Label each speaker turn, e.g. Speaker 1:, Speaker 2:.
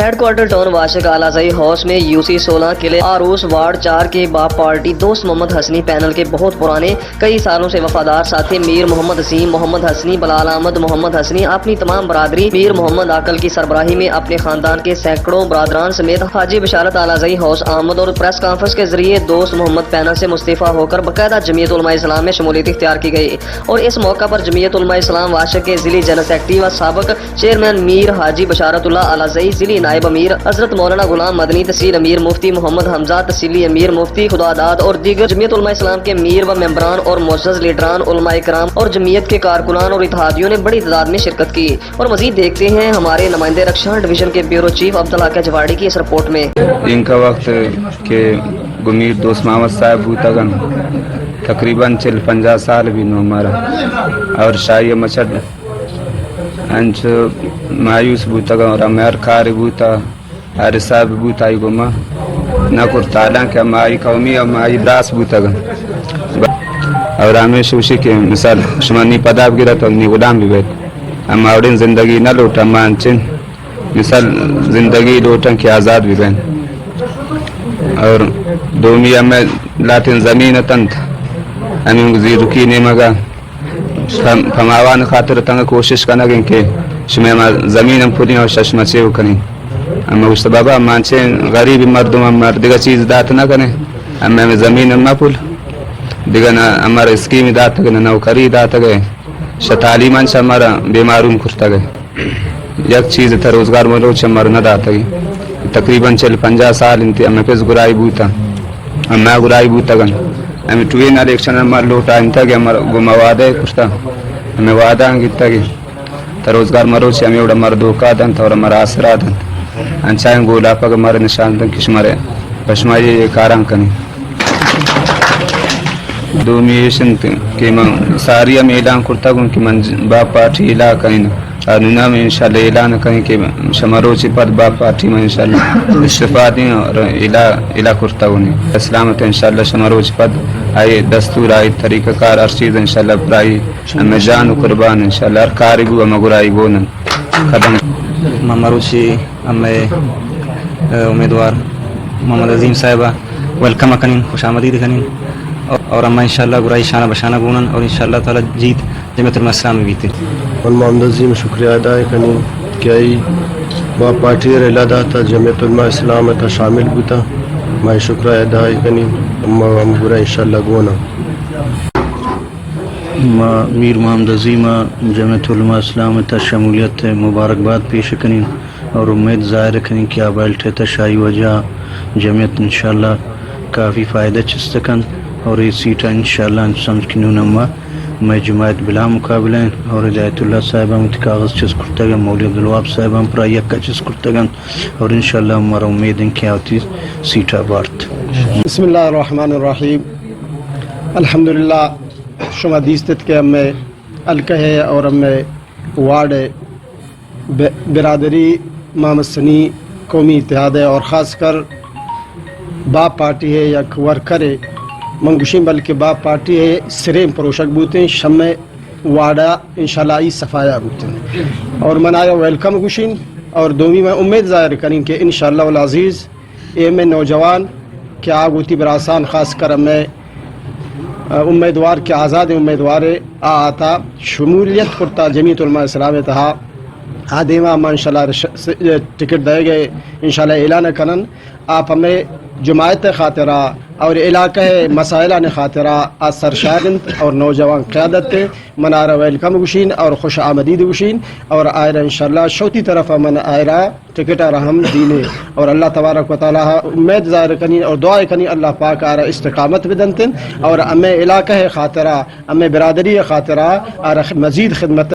Speaker 1: Head quarter town واشق اعلیٰ house میں UC 16 قلعے آروس وارڈ 4 کے باپ پارٹی دوست محمد حسنی پینل کے بہت پرانے کئی سالوں سے وفادار ساتھی میر محمد حسین محمد حسنی بلال احمد محمد حسنی اپنی تمام برادری میر محمد عاقل کی سربراہی میں اپنے خاندان کے سینکڑوں برادران سمیت حاجی بشارت اعلیٰ ہاؤس آمد اور پریس کانفرنس کے ذریعے دوست محمد پینل سے مستعفی ہو کر باقاعدہ جمعیت علماء اسلام میں شمولیت اختیار کی گئی اور اس موقع پر جمعیت علماء اسلام واشق کے ضلعی جنرل سیکرٹری و سابق چیئرمین میر حاجی بشارت اللہ اعلیٰ ضلعی نائب امیر حضرت مولانا غلام مدنی تحصیل امیر مفتی محمد حمزہ تحصیلی امیر مفتی خداداد اور دیگر جمعیت علماء اسلام کے میر و ممبران اور معزز لیڈران علماء کرام اور جمعیت کے کارکنان اور اتحادیوں نے بڑی تعداد میں شرکت کی اور مزید دیکھتے ہیں ہمارے نمائندے رکشا ڈویژن کے بیورو چیف عبدالحق جواڑی کی اس رپورٹ میں.
Speaker 2: ان کا وقت کے گمیر دوست محمد صاحب بوتگن تقریباً 40-50 سال بھی نو ہمارا اور شاہی مچھر انچ مایوس بوتگن اور امیر کار بوتا ہر صاحب بوتا گما نہ کرتالا کہ ہماری قومی اور ہماری براس بوتگن اور ہمیں شوشی کے مثال شمانی پداب گرا تو اگنی غلام بھی بیت ہمارے زندگی نہ لوٹا مانچن مثال زندگی لوٹن کی آزاد بھی بین اور دومی ہمیں لاتن زمین تنت ہمیں گزی رکی نہیں مگا ہماوان خاطر تنگ کوشش کرنا گئے کہ شمیں زمین ہم پھولیں اور ششمہ چیو کریں ہم اس بابا مانچے غریب مردوں ہم دیگر چیز دات نہ کریں ہمیں زمین ہم نہ پھول دیگر ہمارا اسکیم دات گئے نوکری دات گئے تعلیمان سے ہمارا بیماروں کرتا گئے یک چیز تھا روزگار ملوچ ہمارا نہ داتا گئی تقریباً 40-50 سال انتی ہمیں پیس گرائی بوتا ہم میں گرائی بوتا گن ہمیں ٹوین الیکشن ہمارا لوٹا انتا گیا ہمارا گمہ وعدہ کرتا ہمیں وعدہ انگیتا گیا تا روزگار ملوچ ہمیں اوڑا ہمارا دوکا دن تا اور ہمارا آسرا دن انچائیں گولا پاک ہمارے نشان دن کش ہمارے پشمائی یہ کاران کنی دو میشن کہ من ساری ہم اعلان کرتا گوں کہ من باپ پارٹی اعلان کریں اور ننا میں انشاءاللہ اعلان کریں کہ شمروچی پد باپ پارٹی میں انشاءاللہ استفاع دیں اور اعلان کرتا گوں اسلامت انشاءاللہ شمروچی پد آئی دستور آئی طریقہ کار ہر چیز انشاءاللہ پرائی ہمیں جان و قربان انشاءاللہ ہر کاری گو ہمیں گرائی گونن قدم
Speaker 3: ممروچی ہمیں امیدوار محمد عظیم صاحبہ ویلکم کنین خوش آمدید کنین اور ہم انشاءاللہ گرائی شانہ بشانہ گونن اور انشاءاللہ تعالی جیت جمعیت علماء اسلام میں بیتے
Speaker 4: اور محمد عظیم شکریہ ادا کنی کہ ای با پارٹی ریلا داتا جمعیت علماء اسلام تا شامل بوتا میں شکریہ ادا کنی ہم گرائی انشاءاللہ گونا
Speaker 5: میر محمد عظیم جمعیت علماء اسلام تا شمولیت مبارکباد پیش کنین اور امید ظاہر کنین کہ آبائلٹے تا شاہی وجہ جمعیت انشاءاللہ کافی فائدہ چستکن اور یہ سیٹا انشاءاللہ سمجھ کنون اما میں جماعت بلا مقابلہ اور ہدایت اللہ صاحبہ متکاغذ چیز کرتا گا مولی عبدالواب صاحبہ پر یکا چیز کرتا گا اور انشاءاللہ ہمارا امید ان کی آتی سیٹا بارت.
Speaker 6: بسم اللہ الرحمن الرحیم. الحمدللہ شما دیستت کے ہمیں الکہ اور ہمیں وارڈ برادری محمد سنی قومی اتحاد ہے اور خاص کر باپ پارٹی ہے یا ورکر ہے منگوشین بلکہ باپ پارٹی ہے سریم پروشک بوتے ہیں شمع وارڈا انشاءاللہ ای صفایا بوتے ہیں اور منایا ویلکم گوشین اور دومی میں امید ظاہر کریں کہ انشاءاللہ والعزیز اے میں نوجوان کہ آگوتی براسان خاص کر میں امیدوار کے آزاد امیدوار آتا شمولیت کرتا جمعیت علماء اسلام تہا آدیما ہم انشاءاللہ ٹکٹ دے گئے انشاءاللہ اعلان کنن آپ ہمیں جماعت خاطرہ اور علاقہ مسائلہ نے خاطرہ سرشاگند اور نوجوان قیادت منارہ ویلکم گوشین اور خوش آمدید گوشین اور آئرہ انشاءاللہ شوتی طرف من آئرہ ٹکٹ رحم دینے اور اللہ تبارک و تعالی امید ظاہر کنین اور دعا کنین اللہ پاک آرہ استقامت بدنتن اور ہمیں علاقہ خاطرہ ہمیں برادری خاطرہ مزید خدمت